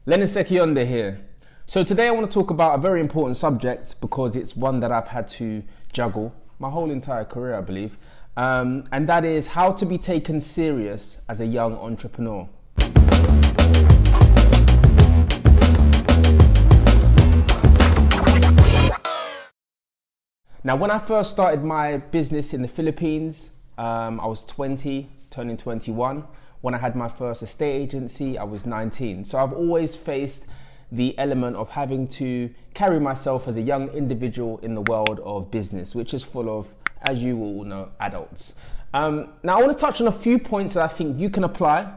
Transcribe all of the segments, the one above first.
Leonard Sekyonda here. So today I want to talk about a very important subject because it's one that I've had to juggle my whole entire career, I believe. And that is how to be taken serious as a young entrepreneur. Now, when I first started my business in the Philippines, I was 20, turning 21. When I had my first estate agency, I was 19. So I've always faced the element of having to carry myself as a young individual in the world of business, which is full of, as you all know, adults. Now, I want to touch on a few points that I think you can apply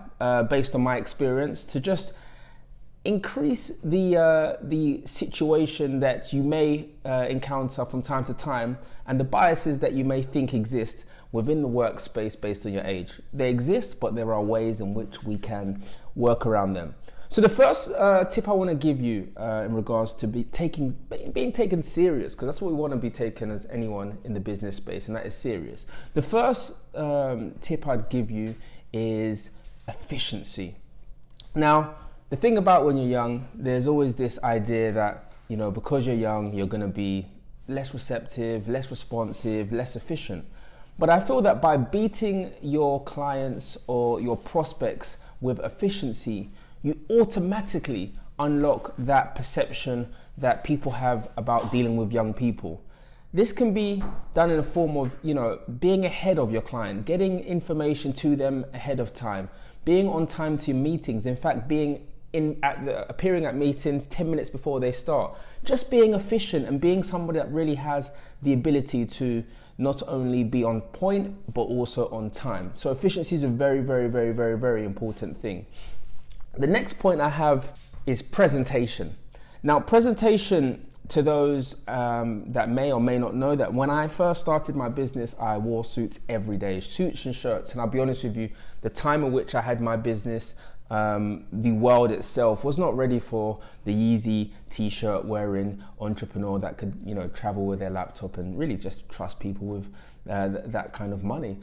based on my experience to just increase the situation that you may encounter from time to time and the biases that you may think exist within the workspace based on your age. They exist, but there are ways in which we can work around them. So the first tip I want to give you in regards to being taken serious, because that's what we want to be taken as anyone in the business space, and that is serious. The first tip I'd give you is efficiency. Now, the thing about when you're young, there's always this idea that, because you're young, you're going to be less receptive, less responsive, less efficient. But I feel that by beating your clients or your prospects with efficiency, you automatically unlock that perception that people have about dealing with young people. This can be done in a form of, being ahead of your client, getting information to them ahead of time, being on time to meetings, in fact, appearing at meetings 10 minutes before they start, just being efficient and being somebody that really has the ability to not only be on point, but also on time. So efficiency is a very, very, very, very, very important thing. The next point I have is presentation. Now, presentation, to those that may or may not know, that when I first started my business, I wore suits every day, suits and shirts. And I'll be honest with you, the time in which I had my business, the world itself was not ready for the Yeezy t-shirt wearing entrepreneur that could, travel with their laptop and really just trust people with that kind of money.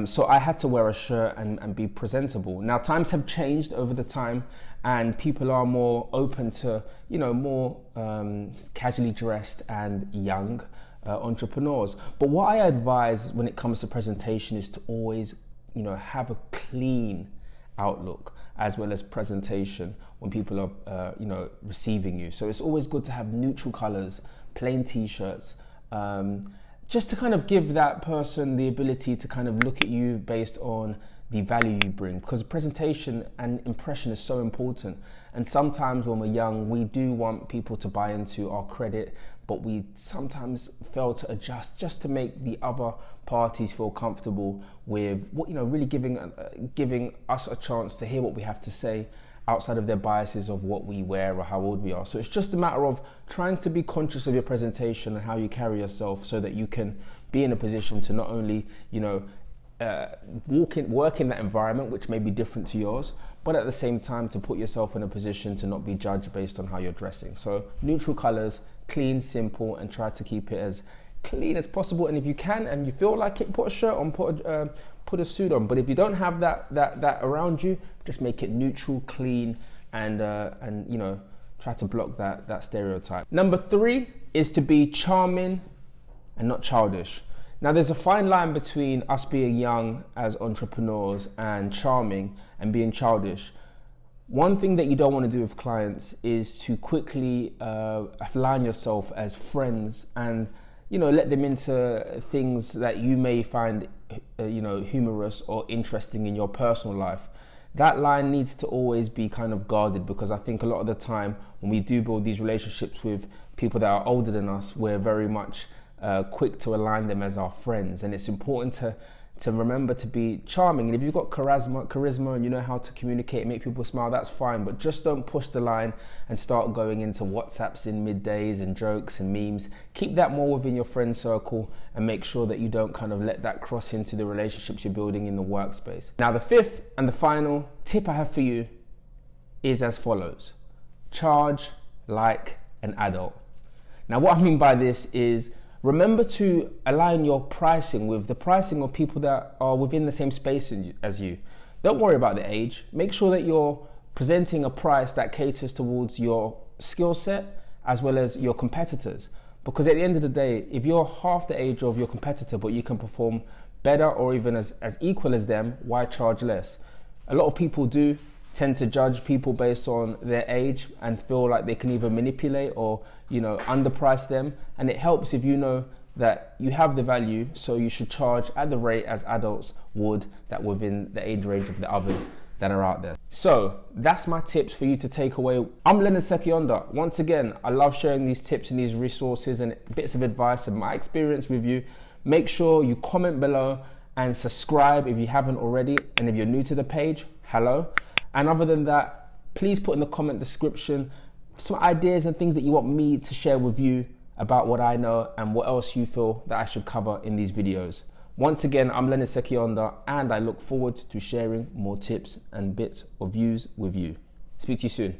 So I had to wear a shirt and be presentable. Now, times have changed over the time and people are more open to, more casually dressed and young entrepreneurs. But what I advise when it comes to presentation is to always, have a clean outlook as well as presentation when people are, receiving you. So it's always good to have neutral colors, plain t-shirts, just to kind of give that person the ability to kind of look at you based on the value you bring, because presentation and impression is so important. And sometimes when we're young, we do want people to buy into our credit, but we sometimes fail to adjust just to make the other parties feel comfortable with what, really giving us a chance to hear what we have to say outside of their biases of what we wear or how old we are. So it's just a matter of trying to be conscious of your presentation and how you carry yourself so that you can be in a position to not only, work in that environment, which may be different to yours, but at the same time to put yourself in a position to not be judged based on how you're dressing. So neutral colors, clean, simple, and try to keep it as clean as possible. And if you can and you feel like it, put a shirt on, put a suit on. But if you don't have that around you, just make it neutral, clean, and try to block that stereotype. Number 3 is to be charming and not childish. Now, there's a fine line between us being young as entrepreneurs and charming and being childish. One thing that you don't want to do with clients is to quickly align yourself as friends and, let them into things that you may find, humorous or interesting in your personal life. That line needs to always be kind of guarded, because I think a lot of the time when we do build these relationships with people that are older than us, we're very much quick to align them as our friends. And it's important to remember to be charming. And if you've got charisma and you know how to communicate and make people smile, that's fine. But just don't push the line and start going into WhatsApps in middays and jokes and memes. Keep that more within your friend circle and make sure that you don't kind of let that cross into the relationships you're building in the workspace. Now, the 5th and the final tip I have for you is as follows: charge like an adult. Now, what I mean by this is remember to align your pricing with the pricing of people that are within the same space as you. Don't worry about the age. Make sure that you're presenting a price that caters towards your skill set as well as your competitors. Because at the end of the day, if you're half the age of your competitor but you can perform better or even as equal as them, why charge less? A lot of people do tend to judge people based on their age and feel like they can either manipulate or, underprice them. And it helps if you know that you have the value, so you should charge at the rate as adults would that within the age range of the others that are out there. So that's my tips for you to take away. I'm Leonard Sekyonda. Once again, I love sharing these tips and these resources and bits of advice and my experience with you. Make sure you comment below and subscribe if you haven't already. And if you're new to the page, hello. And other than that, please put in the comment description some ideas and things that you want me to share with you about what I know and what else you feel that I should cover in these videos. Once again, I'm Leonard Sekyonda, and I look forward to sharing more tips and bits of views with you. Speak to you soon.